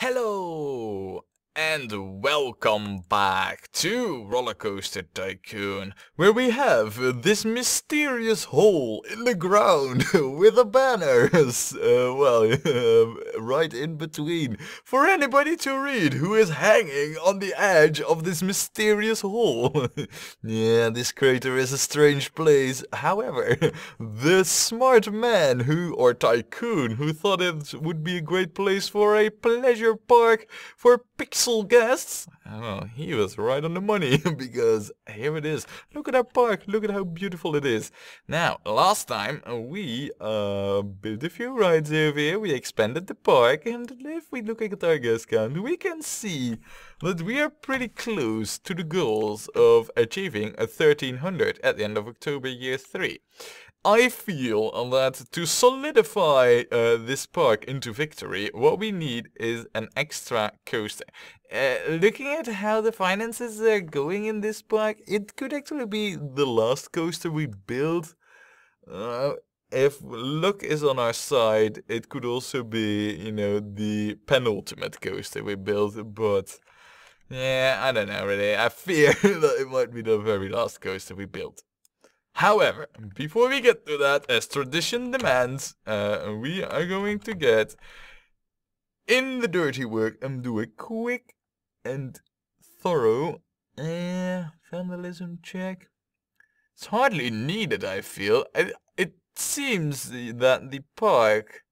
Hello and welcome back to Rollercoaster Tycoon, where we have this mysterious hole in the ground with a banner, right in between, for anybody to read who is hanging on the edge of this mysterious hole. Yeah, this crater is a strange place. However, the smart man or tycoon who thought it would be a great place for a pleasure park for pixel guests, well, he was right on the money, because here it is. Look at our park, look at how beautiful it is. Now, last time we built a few rides over here, we expanded the park, and if we look at our guest count, we can see that we are pretty close to the goals of achieving a 1300 at the end of October year 3. I feel that to solidify this park into victory, what we need is an extra coaster. Looking at how the finances are going in this park, it could actually be the last coaster we build. If luck is on our side, it could also be, the penultimate coaster we build, but yeah, I don't know really. I fear that it might be the very last coaster we built. However, before we get to that, as tradition demands, we are going to get in the dirty work and do a quick and thorough vandalism check. It's hardly needed, I feel. It seems that the park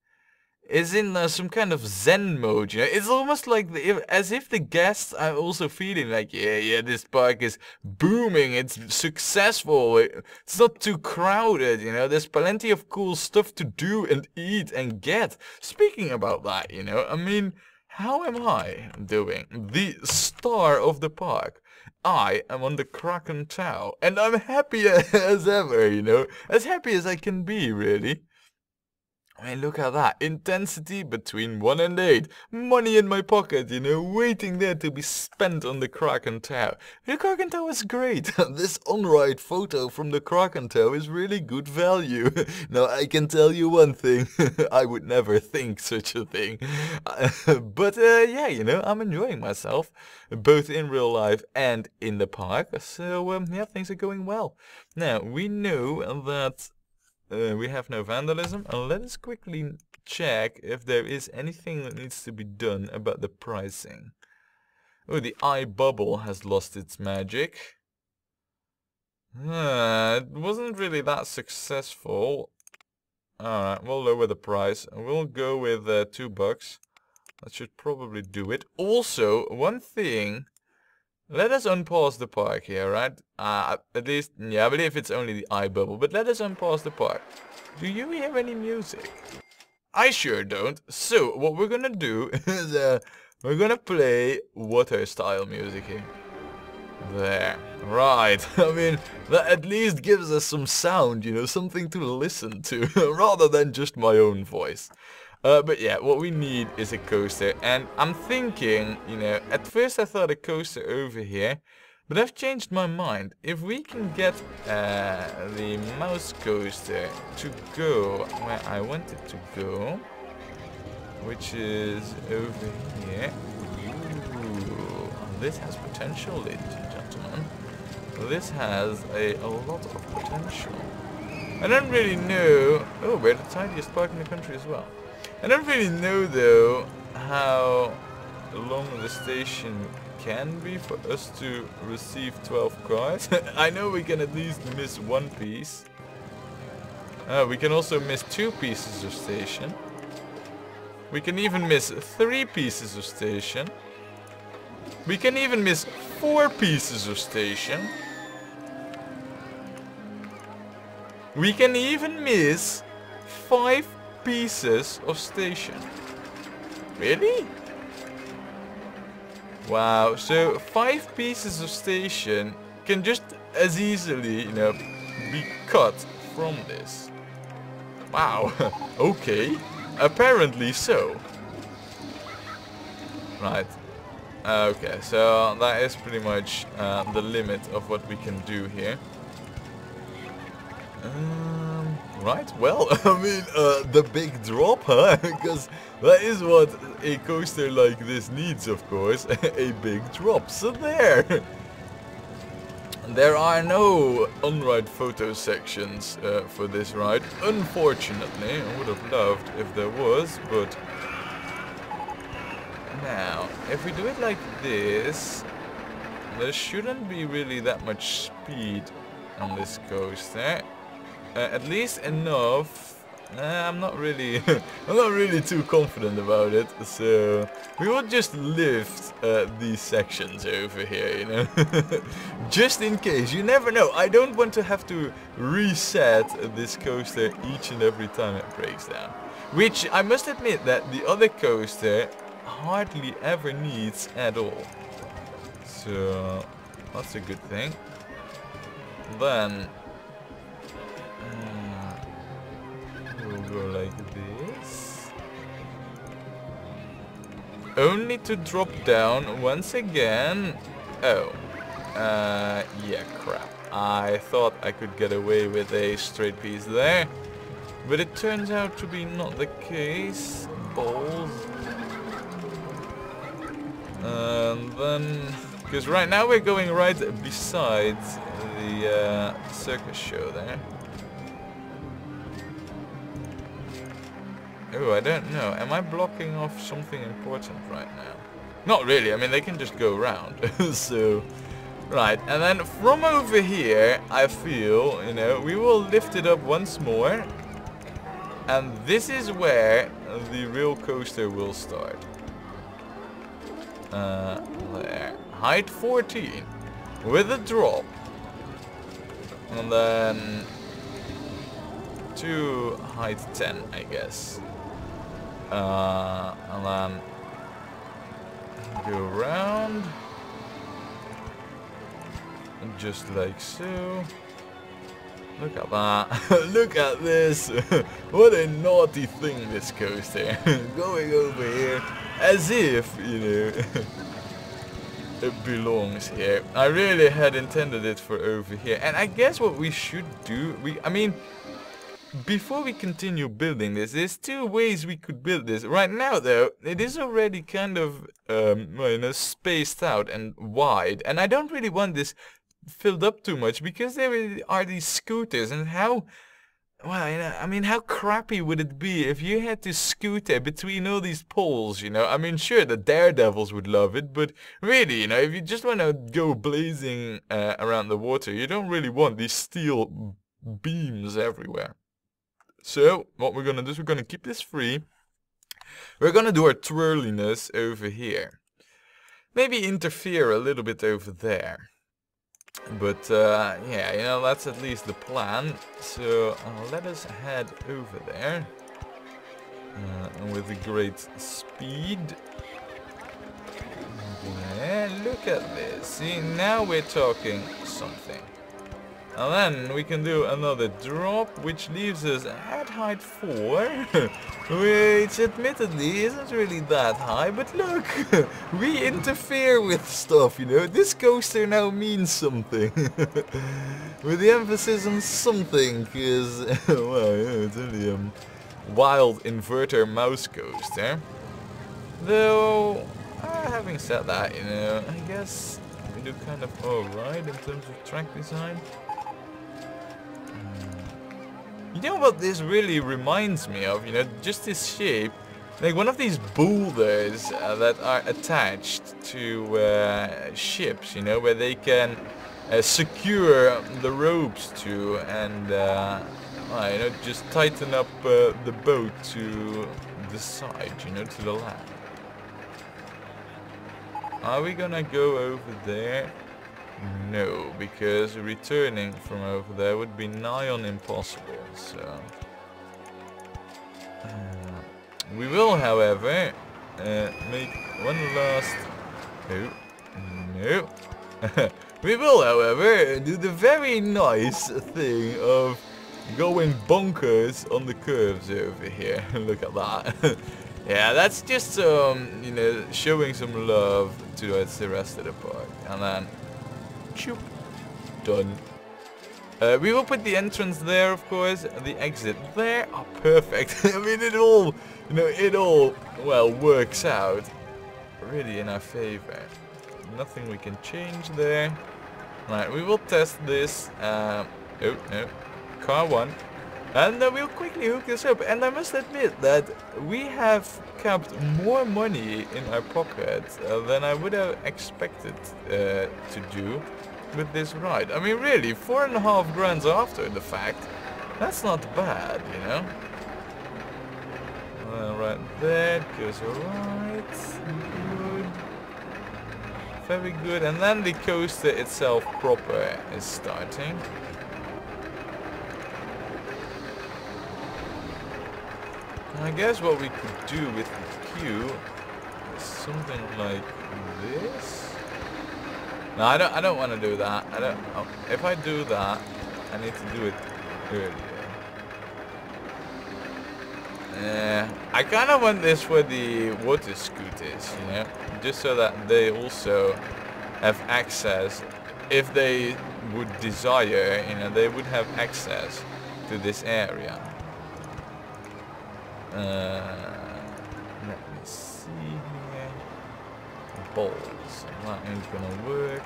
is in some kind of zen mode, It's almost like as if the guests are also feeling like, yeah, this park is booming, it's successful, it's not too crowded, There's plenty of cool stuff to do and eat and get. Speaking about that, I mean, how am I doing? The star of the park. I am on the Kraken Tower, and I'm happy as ever, As happy as I can be, really. I mean, look at that. Intensity between 1 and 8. Money in my pocket, waiting there to be spent on the Kraken Tower. The Kraken Tower is great. This on-ride photo from the Kraken Tower is really good value. Now, I can tell you one thing. I would never think such a thing. But, yeah, I'm enjoying myself. Both in real life and in the park. So, yeah, things are going well. Now, we know that we have no vandalism, and let us quickly check if there is anything that needs to be done about the pricing. Oh, the eye bubble has lost its magic. It wasn't really that successful. Alright, we'll lower the price. We'll go with $2. That should probably do it. Also, one thing. Let us unpause the park here, right? At least, yeah, I believe it's only the eye bubble, but let us unpause the park. Do you hear any music? I sure don't. So, what we're gonna do is, we're gonna play water style music here. There. Right. I mean, that at least gives us some sound, something to listen to, rather than just my own voice. But yeah, what we need is a coaster, and I'm thinking, at first I thought a coaster over here, but I've changed my mind. If we can get the mouse coaster to go where I want it to go, which is over here. Ooh, this has potential, ladies and gentlemen. This has a lot of potential. I don't really know. Oh, we're the tiniest park in the country as well. I don't really know, though, how long the station can be for us to receive 12 cars. I know we can at least miss one piece. We can also miss 2 pieces of station. We can even miss 3 pieces of station. We can even miss 4 pieces of station. We can even miss 5 pieces of station. Really? Wow, so 5 pieces of station can just as easily, be cut from this. Wow, okay, apparently so. Right, okay, so that is pretty much the limit of what we can do here. Right? Well, I mean, the big drop, huh? Because that is what a coaster like this needs, of course. A big drop. So there. There are no on-ride photo sections for this ride. Unfortunately, I would have loved if there was, but... Now, if we do it like this, there shouldn't be really that much speed on this coaster. At least enough. I'm not really I'm not really too confident about it, so we will just lift these sections over here, you know. Just in case, you never know. I don't want to have to reset this coaster each and every time it breaks down, which I must admit that the other coaster hardly ever needs at all, so that's a good thing. Then we'll go like this. Only to drop down once again. Oh. Yeah, crap. I thought I could get away with a straight piece there. But it turns out to be not the case. Balls. And then... Because right now we're going right beside the circus show there. Oh, I don't know. Am I blocking off something important right now? Not really. I mean, they can just go around. So, right. And then from over here, I feel, you know, we will lift it up once more. And this is where the real coaster will start. There. Height 14. With a drop. And then... to height 10, I guess. And then go around, just like so. Look at that. Look at this. What a naughty thing this coaster. Going over here as if, you know, it belongs here. I really had intended it for over here. And I guess what we should do, I mean, before we continue building this, there's two ways we could build this. Right now, though, it is already kind of, well, you know, spaced out and wide. And I don't really want this filled up too much because there are these scooters. And how, well, you know, I mean, how crappy would it be if you had to scooter between all these poles, you know? I mean, sure, the daredevils would love it, but really, you know, if you just want to go blazing around the water, you don't really want these steel beams everywhere. So, what we're gonna do is we're gonna keep this free. We're gonna do our twirliness over here. Maybe interfere a little bit over there. But, yeah, you know, that's at least the plan. So, let us head over there. With a great speed. Yeah, look at this. See, now we're talking something. And then we can do another drop, which leaves us at height 4, which admittedly isn't really that high, but look, we interfere with stuff, you know, this coaster now means something, with the emphasis on something, because, well, yeah, it's only a wild inverter mouse coaster, though, having said that, you know, I guess we do kind of alright in terms of track design. You know what this really reminds me of, you know, just this shape, like one of these boulders that are attached to ships, you know, where they can secure the ropes to and, well, you know, just tighten up the boat to the side, you know, to the land. Are we gonna go over there? No, because returning from over there would be nigh on impossible, so... we will, however, make one last... No. We will, however, do the very nice thing of going bonkers on the curves over here. Look at that. Yeah, that's just, you know, showing some love towards the rest of the park. And then... Choop. Done. We will put the entrance there, of course, the exit there. Oh, perfect. I mean, it all, you know, it all, well, works out really in our favor. Nothing we can change there. Right, we will test this. Oh, no. Car 1. And we'll quickly hook this up. And I must admit that we have kept more money in our pocket than I would have expected to do with this ride. I mean, really, 4.5 grand after the fact, that's not bad, you know. Right there, goes alright. Good. Very good. And then the coaster itself proper is starting. I guess what we could do with the queue is something like this. No, I don't want to do that. If I do that, I need to do it earlier. I kind of want this for the water scooters, you know, just so that they also have access. If they would desire, you know, they would have access to this area. Let me see here. Balls. That ain't gonna work.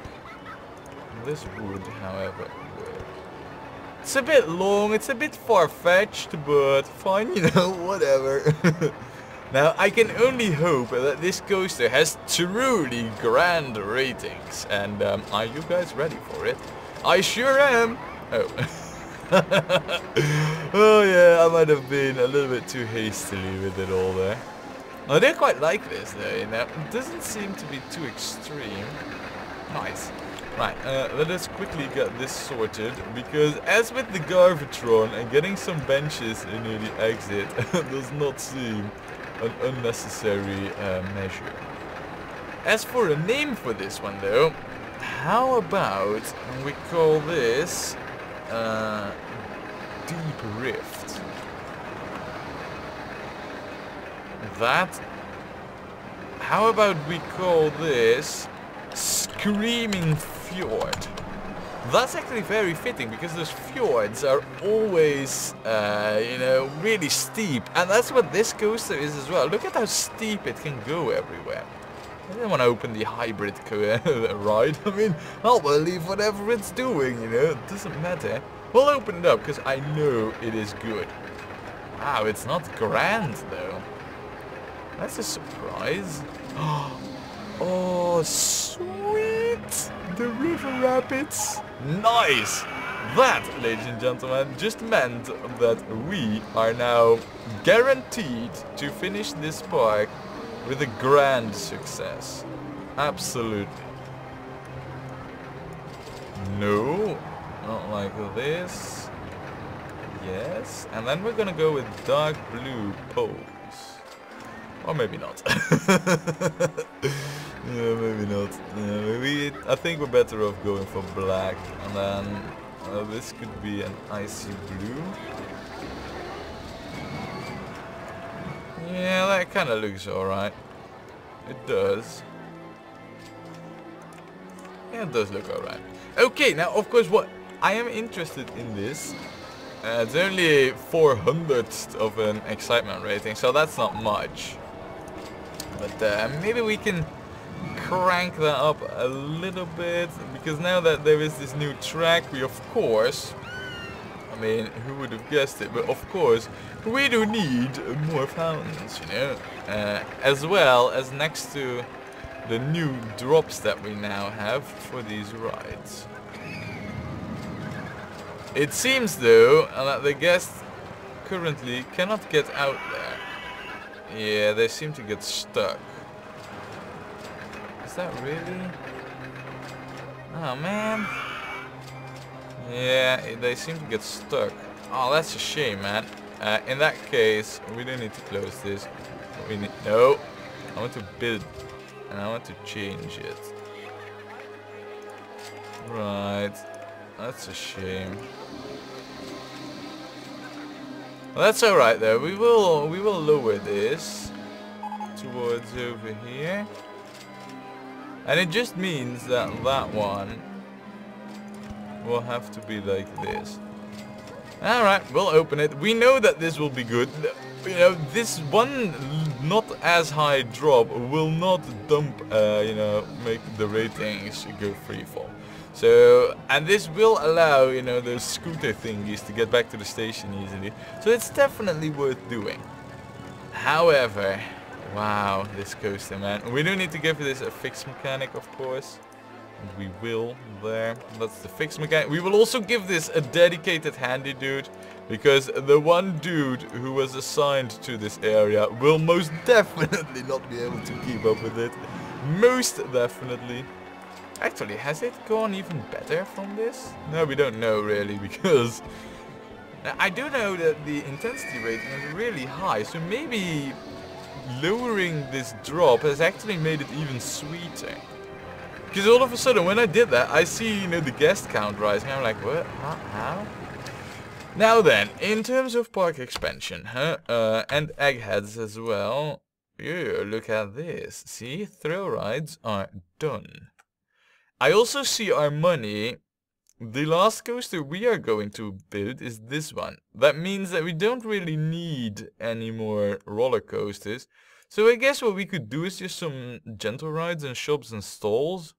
This would, however, work. It's a bit long, it's a bit far-fetched, but fine, you know, whatever. Now, I can only hope that this coaster has truly grand ratings. And are you guys ready for it? I sure am. Oh. Oh yeah, I might have been a little bit too hastily with it all there. I do quite like this though, you know. It doesn't seem to be too extreme. Nice. Right, let us quickly get this sorted, because as with the Garvatron, getting some benches near the exit does not seem an unnecessary measure. As for a name for this one though, how about we call this Deep Rift? How about we call this Screaming Fjord? That's actually very fitting, because those fjords are always, you know, really steep. And that's what this coaster is as well. Look at how steep it can go everywhere. I didn't want to open the hybrid ride. I mean, I'll believe whatever it's doing, you know. It doesn't matter. We'll open it up, because I know it is good. Wow, it's not grand, though. That's a surprise. Oh, sweet! The river rapids. Nice! That, ladies and gentlemen, just meant that we are now guaranteed to finish this park with a grand success. Absolutely. No, not like this. Yes, and then we're gonna go with dark blue poles. Or maybe not. Yeah, maybe not. Yeah, maybe I think we're better off going for black, and then this could be an icy blue. Yeah, that kind of looks alright. It does. Yeah, it does look alright. Okay, now of course what I am interested in this. It's only 400th of an excitement rating, so that's not much. But maybe we can crank that up a little bit, because now that there is this new track, we of course, I mean, who would have guessed it, but of course, we do need more fountains, you know, as well as next to the new drops that we now have for these rides. It seems though that the guests currently cannot get out there. Yeah, they seem to get stuck. Is that really? Oh man. Yeah, they seem to get stuck. Oh, that's a shame, man. In that case, we don't need to close this. We need, no, I want to build, and I want to change it. Right, that's a shame. Well, that's all right though. We will lower this towards over here, and it just means that that one will have to be like this. Alright, we'll open it. We know that this will be good. You know, this one not as high drop will not dump, you know, make the ratings go freefall. So, and this will allow, you know, those scooter thingies to get back to the station easily. So it's definitely worth doing. However, wow, this coaster, man. We do need to give this a fixed mechanic, of course. And we will there. That's the fixed mechanic. We will also give this a dedicated handy dude. Because the one dude who was assigned to this area will most definitely not be able to keep up with it. Most definitely. Actually, has it gone even better from this? No, we don't know really, because I do know that the intensity rating is really high, so maybe lowering this drop has actually made it even sweeter. Because all of a sudden, when I did that, I see, you know, the guest count rising. I'm like, what? How? Now then, in terms of park expansion, and eggheads as well. Ew, look at this. See, thrill rides are done. I also see our money. The last coaster we are going to build is this one. That means that we don't really need any more roller coasters. So I guess what we could do is just some gentle rides and shops and stalls.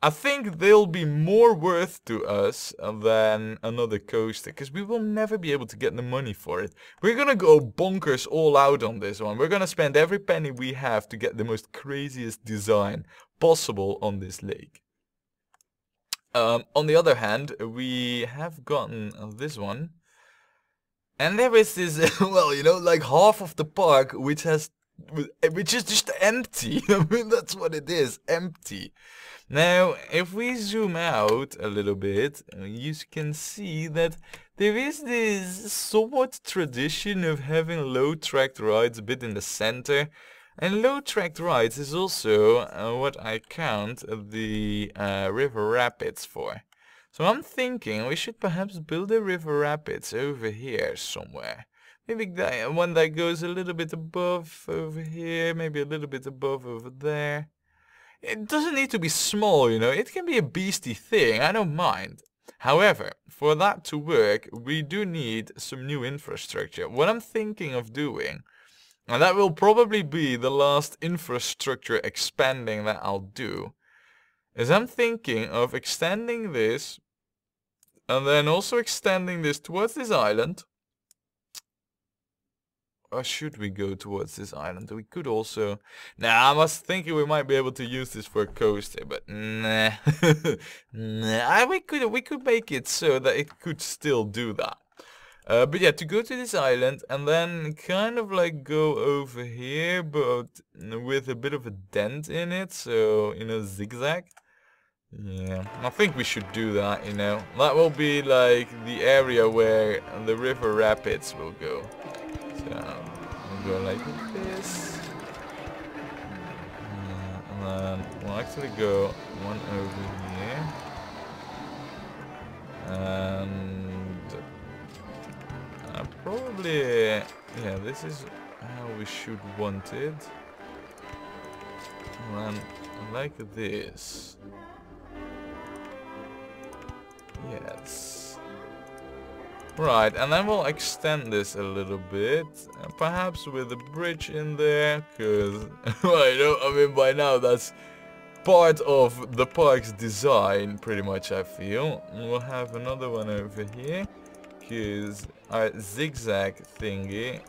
I think they'll be more worth to us than another coaster, because we will never be able to get the money for it. We're gonna go bonkers all out on this one. We're gonna spend every penny we have to get the most craziest design possible on this lake. On the other hand, we have gotten this one. And there is this, well, you know, like half of the park which is just empty. I mean, that's what it is, empty. Now, if we zoom out a little bit, you can see that there is this somewhat tradition of having low-tracked rides a bit in the center. And low-tracked rides is also what I count the river rapids for. So I'm thinking we should perhaps build a river rapids over here somewhere. Maybe one that goes a little bit above over here, maybe a little bit above over there. It doesn't need to be small, you know, it can be a beastie thing, I don't mind. However, for that to work, we do need some new infrastructure. What I'm thinking of doing, and that will probably be the last infrastructure expanding that I'll do, is I'm thinking of extending this, and then also extending this towards this island. Or should we go towards this island? We could also... Nah, I was thinking we might be able to use this for a coaster, but nah. Nah, we could make it so that it could still do that. But yeah, to go to this island and then kind of like go over here, but with a bit of a dent in it, so, you know, zigzag. Yeah, I think we should do that, you know. That will be like the area where the river rapids will go. So, we'll go like this. And then we'll actually go one over here. And probably, yeah, this is how we should want it. And then like this. Yes. Right, and then we'll extend this a little bit, perhaps with a bridge in there, because, well, you know, I mean, by now that's part of the park's design, pretty much, I feel. We'll have another one over here, because our zigzag thingy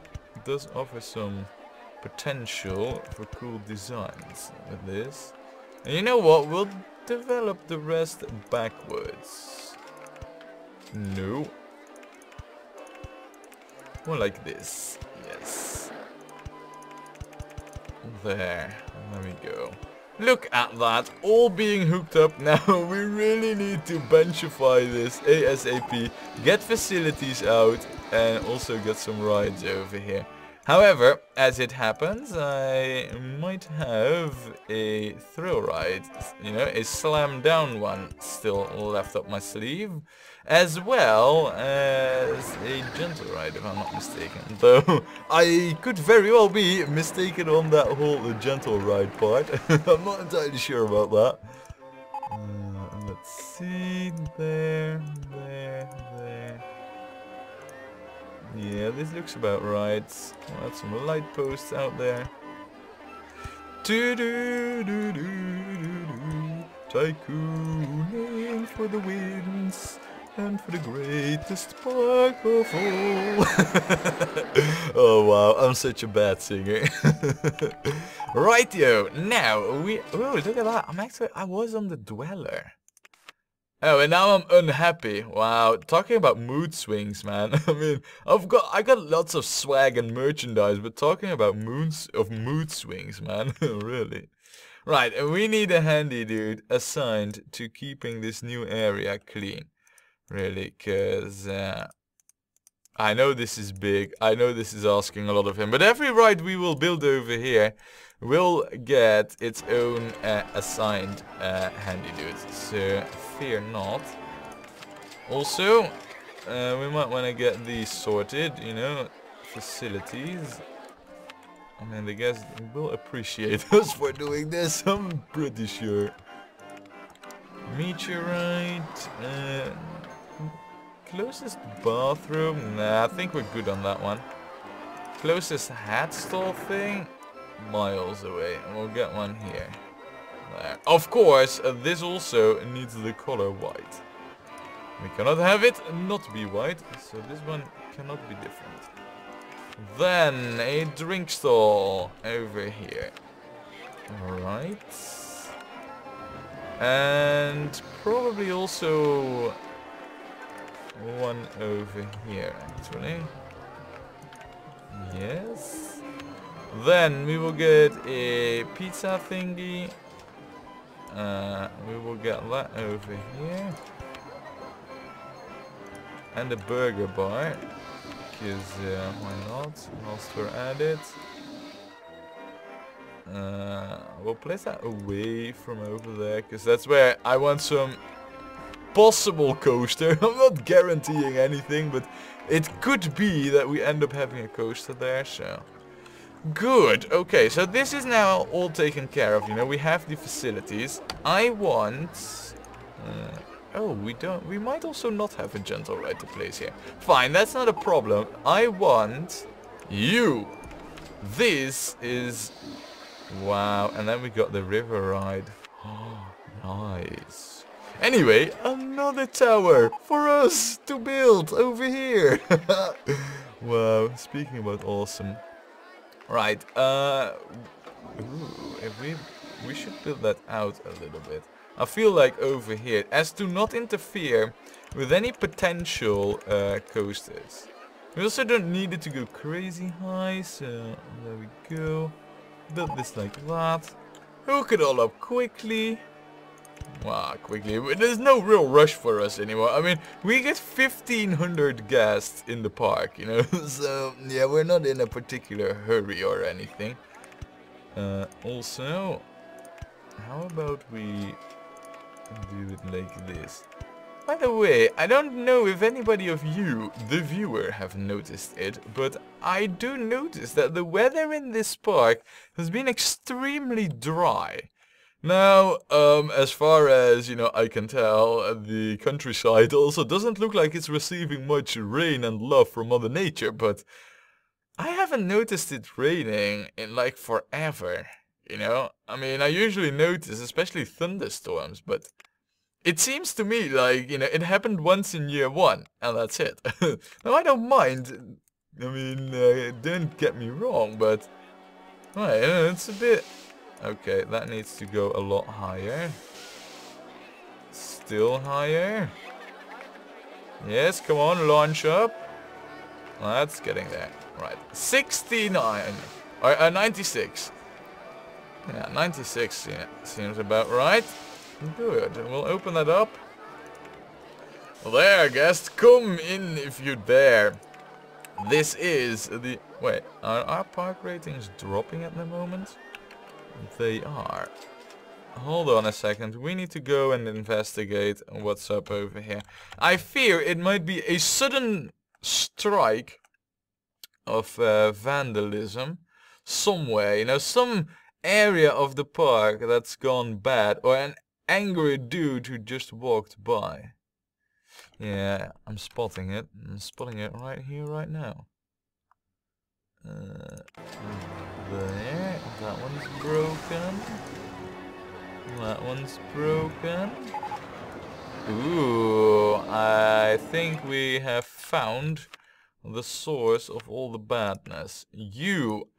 does offer some potential for cool designs with this. And you know what, we'll develop the rest backwards. No. More like this, yes. There we go. Look at that, all being hooked up now. We really need to benchify this ASAP, get facilities out, and also get some rides over here. However, as it happens, I might have a thrill ride, you know, a slam down one still left up my sleeve, as well as a gentle ride, if I'm not mistaken. Though I could very well be mistaken on that whole gentle ride part. I'm not entirely sure about that. Let's see. there. Yeah, this looks about right. We'll add some light posts out there. Tycooning for the wins and for the greatest park of all. Oh wow, I'm such a bad singer. Rightio, now we... Oh, look at that. I was on the dweller. Oh, and now I'm unhappy. Wow, talking about mood swings, man. I mean, I got lots of swag and merchandise, but talking about mood swings, man. Really. Right, and we need a handy dude assigned to keeping this new area clean. Really, cause I know this is big. I know this is asking a lot of him, but every ride we will build over here will get its own assigned handy dudes, so fear not. Also, we might want to get these sorted, you know, facilities. I mean, the guys will appreciate us for doing this, I'm pretty sure. Meteorite, closest bathroom, nah, I think we're good on that one. Closest hat stall thing, miles away, and we'll get one here. There. Of course, this also needs the color white. We cannot have it not be white, so this one cannot be different. Then a drink stall over here. Alright. And probably also one over here, actually. Yes. Then we will get a pizza thingy. We will get that over here. And a burger bar. Because why not? Whilst we're at it. We'll place that away from over there. Because that's where I want some possible coaster. I'm not guaranteeing anything, but it could be that we end up having a coaster there, so... Good, okay, so this is now all taken care of, you know, we have the facilities. I want... oh, we might also not have a gentle ride to place here. Fine, that's not a problem. I want you. This is... Wow, and then we got the river ride. Oh, nice. Anyway, another tower for us to build over here. Wow, speaking about awesome. Right, if we should build that out a little bit. I feel like over here, as to not interfere with any potential coasters. We also don't need it to go crazy high, so there we go. Build this like that. Hook it all up quickly. Wow, quickly. There's no real rush for us anymore. I mean, we get 1,500 guests in the park, you know. So, yeah, we're not in a particular hurry or anything. Also, how about we do it like this? By the way, I don't know if anybody of you, the viewer, have noticed it, but I do notice that the weather in this park has been extremely dry. Now, as far as, you know, I can tell, the countryside also doesn't look like it's receiving much rain and love from Mother Nature, but I haven't noticed it raining in like forever, you know? I mean, I usually notice, especially thunderstorms, but it seems to me like, you know, it happened once in year one, and that's it. Now, I don't mind, I mean, don't get me wrong, but, right, you know, it's a bit... Okay, that needs to go a lot higher. Still higher. Yes, come on, launch up. That's getting there. Right, 69. Or 96. Yeah, 96 yeah, seems about right. Good, we'll open that up. There, guest, come in if you dare. This is the... Wait, are our park ratings dropping at the moment? They are. Hold on a second. We need to go and investigate what's up over here. I fear it might be a sudden strike of vandalism somewhere. You know, some area of the park that's gone bad. Or an angry dude who just walked by. Yeah, I'm spotting it. I'm spotting it right here, right now. There. That one's broken. That one's broken. Ooh, I think we have found the source of all the badness.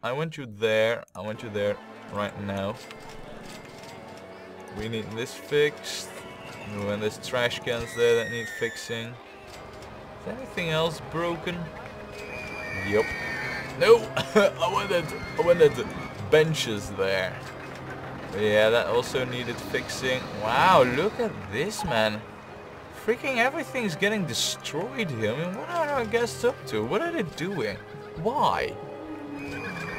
I want you there. I want you there right now. We need this fixed. And there's trash cans there that need fixing. Is anything else broken? Yup. No! I wanted benches there. Yeah, that also needed fixing. Wow, look at this, man. Freaking everything's getting destroyed here. I mean, what are our guests up to? What are they doing? Why?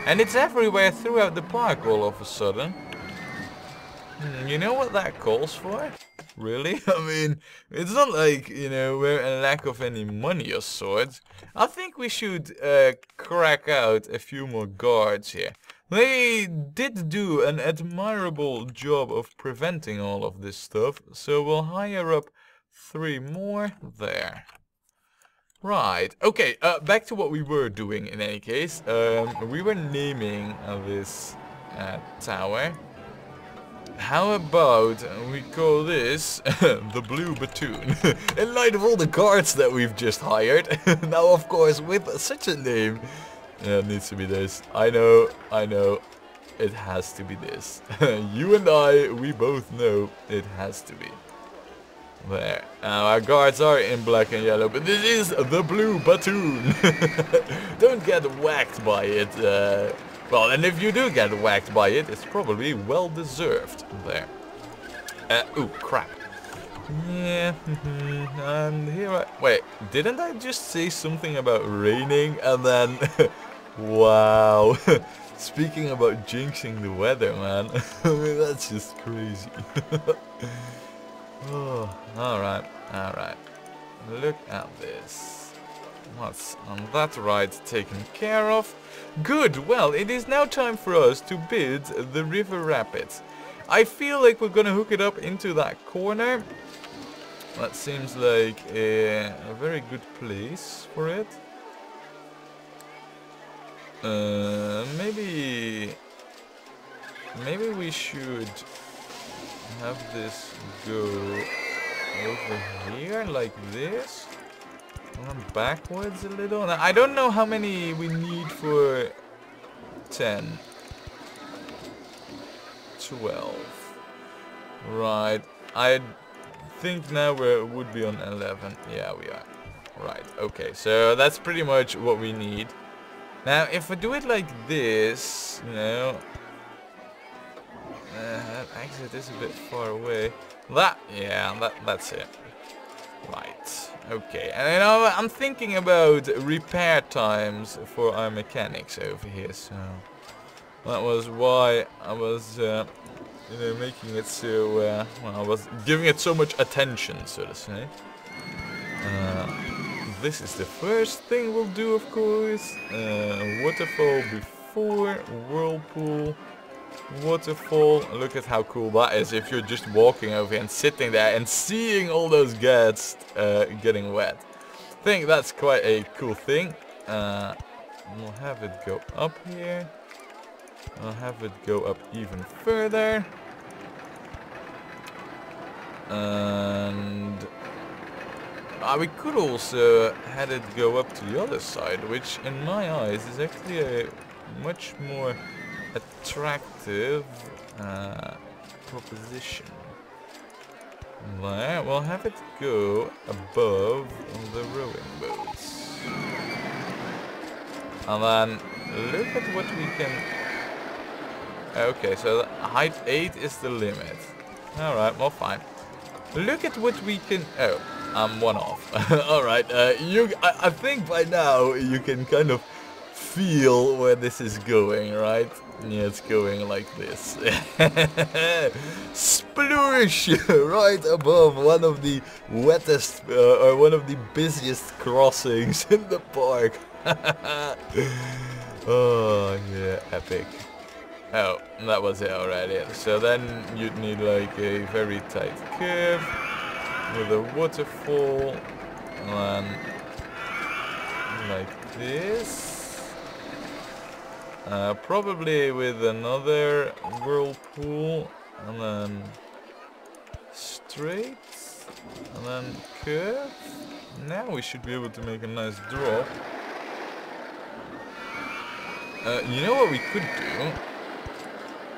And it's everywhere throughout the park all of a sudden. You know what that calls for? Really? I mean, it's not like, you know, we're in lack of any money or sorts. I think we should crack out a few more guards here. They did do an admirable job of preventing all of this stuff, so we'll hire up 3 more there. Right, okay, back to what we were doing in any case. We were naming this tower. How about we call this the Blue Batoon? In light of all the guards that we've just hired. Now, of course, with such a name, yeah, it needs to be this. I know, it has to be this. You and I, we both know it has to be. There. Our guards are in black and yellow, but this is the Blue Batoon. Don't get whacked by it. Well, and if you do get whacked by it, it's probably well deserved. There. Ooh, crap. Yeah. And here I... Wait, didn't I just say something about raining and then... Wow. Speaking about jinxing the weather, man. I mean, that's just crazy. Oh, alright. Look at this. What's on that right taken care of? Good, well, it is now time for us to build the river rapids. I feel like we're gonna hook it up into that corner. That seems like a very good place for it. Maybe we should have this go over here like this. And backwards a little. Now, I don't know how many we need for 10. 12. Right. I think now we would be on 11. Yeah, we are. Right. Okay. So that's pretty much what we need. Now, if I do it like this, you know, that exit is a bit far away. That's it. Right. Okay. And you know, I'm thinking about repair times for our mechanics over here. So that was why I was, you know, making it so. Well, I was giving it so much attention, so to say. This is the first thing we'll do, of course. Waterfall before whirlpool. Waterfall. Look at how cool that is if you're just walking over here and sitting there and seeing all those guests getting wet. I think that's quite a cool thing. We'll have it go up here. I'll have it go up even further. And we could also had it go up to the other side, which in my eyes is actually a much more attractive proposition. There, we'll have it go above the rowing boats. And then look at what we can... Okay, so height 8 is the limit. Alright, well fine. Look at what we can... Oh, I'm one off. Alright, I think by now you can kind of feel where this is going, right? Yeah, it's going like this. Sploosh! Right above one of the wettest, or one of the busiest crossings in the park. Oh, yeah, epic. Oh, that was it already. So then you'd need like a very tight curve with a waterfall And then like this. Probably with another whirlpool. And then straight. And then curve. Now we should be able to make a nice drop. You know what we could do?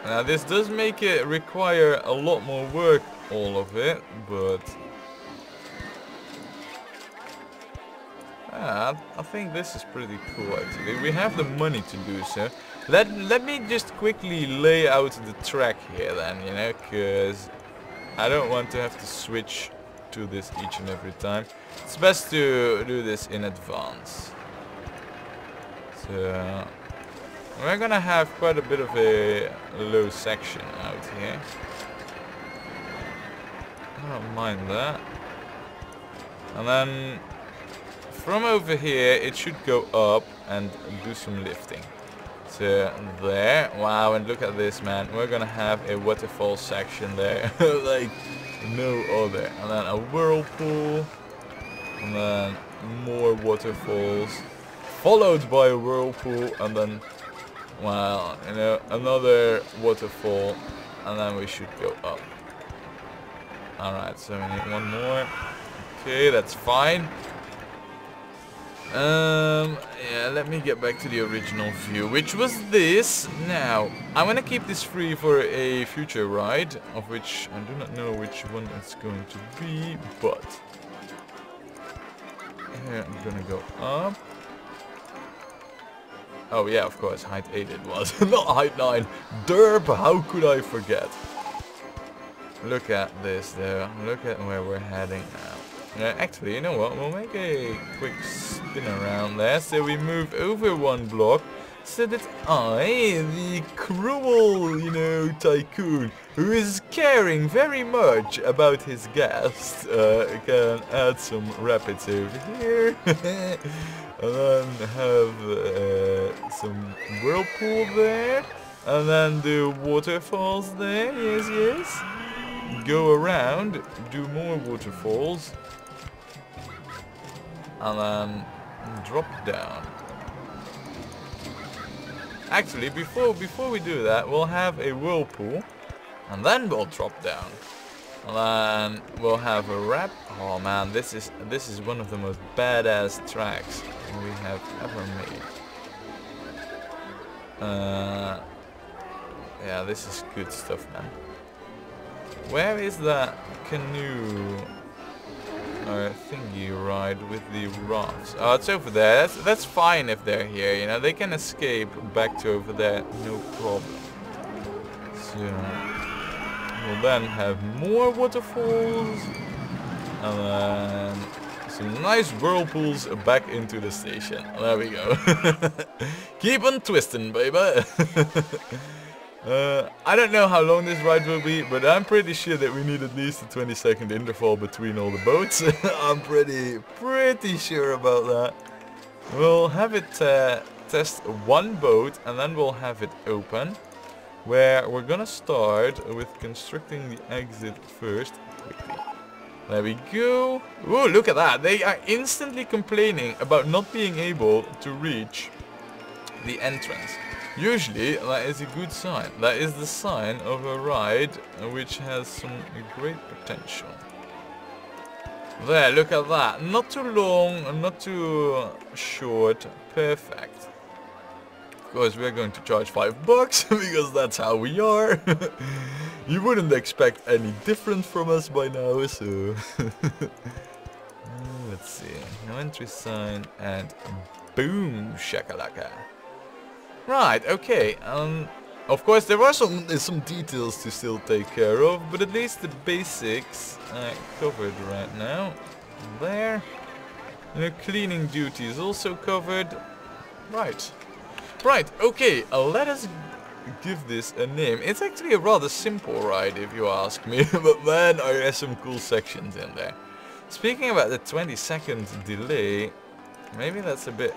Now this does make it require a lot more work, all of it, but I think this is pretty cool actually. We have the money to do so. Let me just quickly lay out the track here then, you know, because I don't want to have to switch to this each and every time. It's best to do this in advance. So we're gonna have quite a bit of a low section out here. I don't mind that. And then from over here it should go up and do some lifting. So there. Wow, and look at this, man. We're gonna have a waterfall section there. Like no other. And then a whirlpool. And then more waterfalls. Followed by a whirlpool. And then, well, you know, another waterfall. And then we should go up. Alright, so we need one more. Okay, that's fine. Yeah, let me get back to the original view, which was this. Now, I'm gonna keep this free for a future ride, of which I do not know which one it's going to be, but here I'm gonna go up. Oh yeah, of course, height 8 it was, not height 9. Derp, how could I forget? Look at this though, look at where we're heading now. Actually, you know what, we'll make a quick spin around there, so we move over one block, so that I, the cruel, you know, tycoon, who is caring very much about his guests, can add some rapids over here, and then have some whirlpool there, and then do waterfalls there, yes, yes. Go around, do more waterfalls, and then drop down. Actually, before we do that, we'll have a whirlpool, and then we'll drop down, and then we'll have a wrap. Oh man, this is one of the most badass tracks we have ever made. Yeah, this is good stuff, man. Where is that canoe thingy ride with the rafts? Oh, it's over there. That's fine if they're here, you know. They can escape back to over there, no problem. So we'll then have more waterfalls, and then some nice whirlpools back into the station. There we go. Keep on twisting, baby. I don't know how long this ride will be, but I'm pretty sure that we need at least a 20-second interval between all the boats. I'm pretty sure about that. We'll have it test one boat, and then we'll have it open, where we're gonna start with constructing the exit first, quickly. There we go. Oh, look at that. They are instantly complaining about not being able to reach the entrance. Usually, that is a good sign. That is the sign of a ride which has some great potential. There, look at that. Not too long, not too short. Perfect. Of course, we're going to charge $5 because that's how we are. You wouldn't expect any different from us by now, so... Let's see. No entry sign and boom, shakalaka. Right, okay, of course there are some details to still take care of, but at least the basics are covered right now. There. Cleaning duty is also covered. Right. Right, okay, let us give this a name. It's actually a rather simple ride if you ask me, but man, are there some cool sections in there. Speaking about the 20-second delay, maybe that's a bit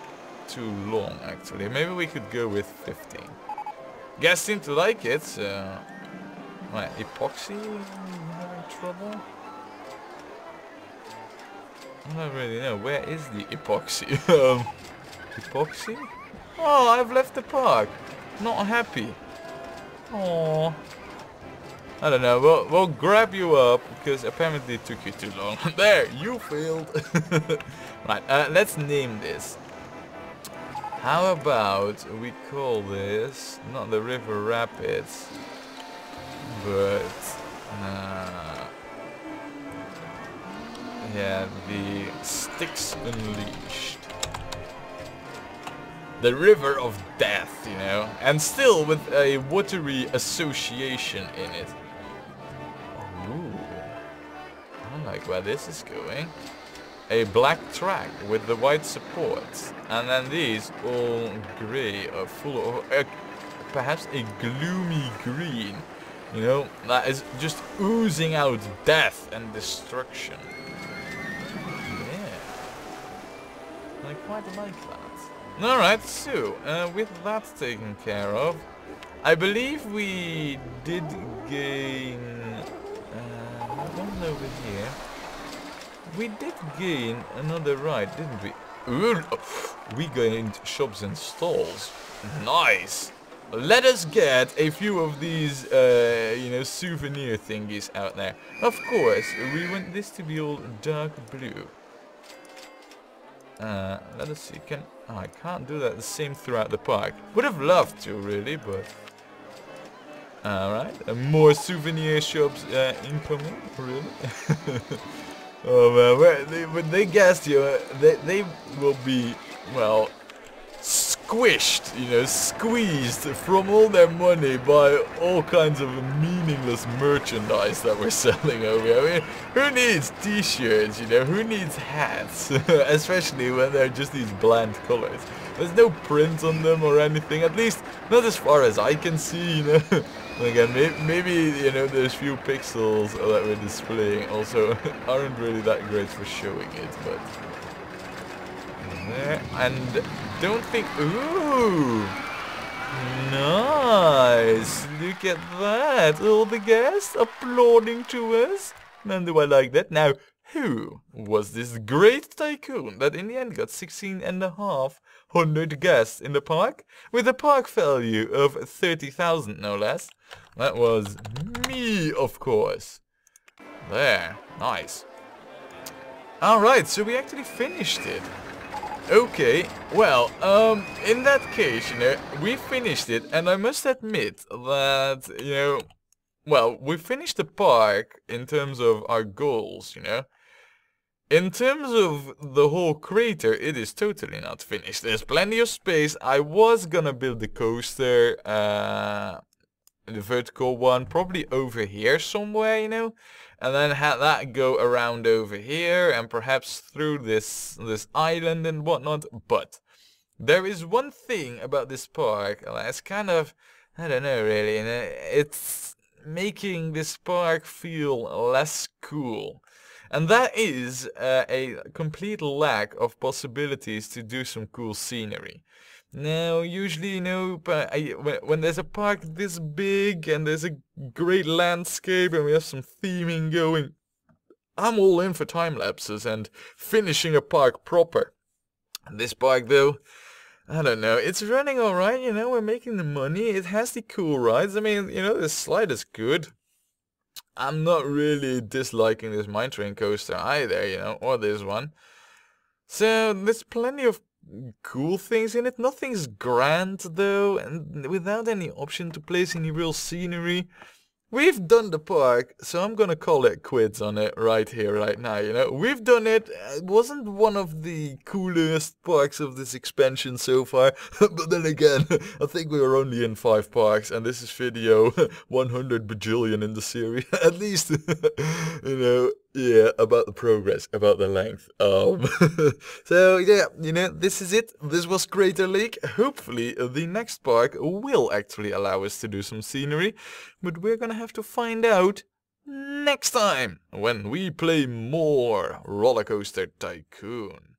too long actually. Maybe we could go with 15. Guys seem to like it, so... Right, epoxy having trouble? I don't really know. Where is the epoxy? Epoxy? Oh, I've left the park. Not happy. Oh. I don't know. We'll grab you up because apparently it took you too long. There, you failed. Right. Let's name this. How about we call this not the River Rapids, but yeah, the Styx Unleashed. The River of Death, you know, and still with a watery association in it. Ooh, I like where this is going. A black track with the white supports, and then these all grey or full of perhaps a gloomy green, you know, that is just oozing out death and destruction. Yeah, I quite like that. Alright, so with that taken care of, I believe we did gain one over here. We did gain another ride, didn't we? Ooh, we gained shops and stalls. Nice! Let us get a few of these, you know, souvenir thingies out there. Of course, we want this to be all dark blue. Let us see, oh, I can't do that the same throughout the park. Would have loved to, really, but... Alright, more souvenir shops incoming, really? Oh man, when they guessed you, they will be, well, squished, you know, squeezed from all their money by all kinds of meaningless merchandise that we're selling over here. I mean, who needs t-shirts, you know, who needs hats, especially when they're just these bland colors. There's no print on them or anything, at least not as far as I can see, you know. Again, maybe, you know, there's few pixels that we're displaying also aren't really that great for showing it, but... There, and don't think... Ooh! Nice! Look at that! All the guests applauding to us! Man, do I like that. Now, who was this great tycoon that in the end got 16,500 guests in the park? With a park value of 30,000 no less. That was me, of course. There, nice. Alright, so we actually finished it. Okay, well, in that case, you know, we finished it, and I must admit that, you know, well, we finished the park in terms of our goals, you know. In terms of the whole crater, it is totally not finished. There's plenty of space. I was gonna build the coaster, the vertical one, probably over here somewhere, you know, and then have that go around over here and perhaps through this island and whatnot. But there is one thing about this park that's kind of, I don't know really, you know, it's making this park feel less cool. And that is a complete lack of possibilities to do some cool scenery. Now, usually, you know, when there's a park this big and there's a great landscape and we have some theming going, I'm all in for time lapses and finishing a park proper. This park, though, I don't know, it's running alright, you know, we're making the money, it has the cool rides, I mean, you know, the slide is good. I'm not really disliking this mine train coaster either, you know, or this one. So, there's plenty of cool things in it. Nothing's grand though, and without any option to place any real scenery. We've done the park, so I'm gonna call it quits on it right here, right now, you know. We've done it. It wasn't one of the coolest parks of this expansion so far, but then again, I think we were only in 5 parks, and this is video 100 bajillion in the series, at least, you know. Yeah, about the progress, about the length. So yeah, you know, this is it. This was Crater Lake. Hopefully the next park will actually allow us to do some scenery, but we're gonna have to find out next time when we play more Rollercoaster Tycoon.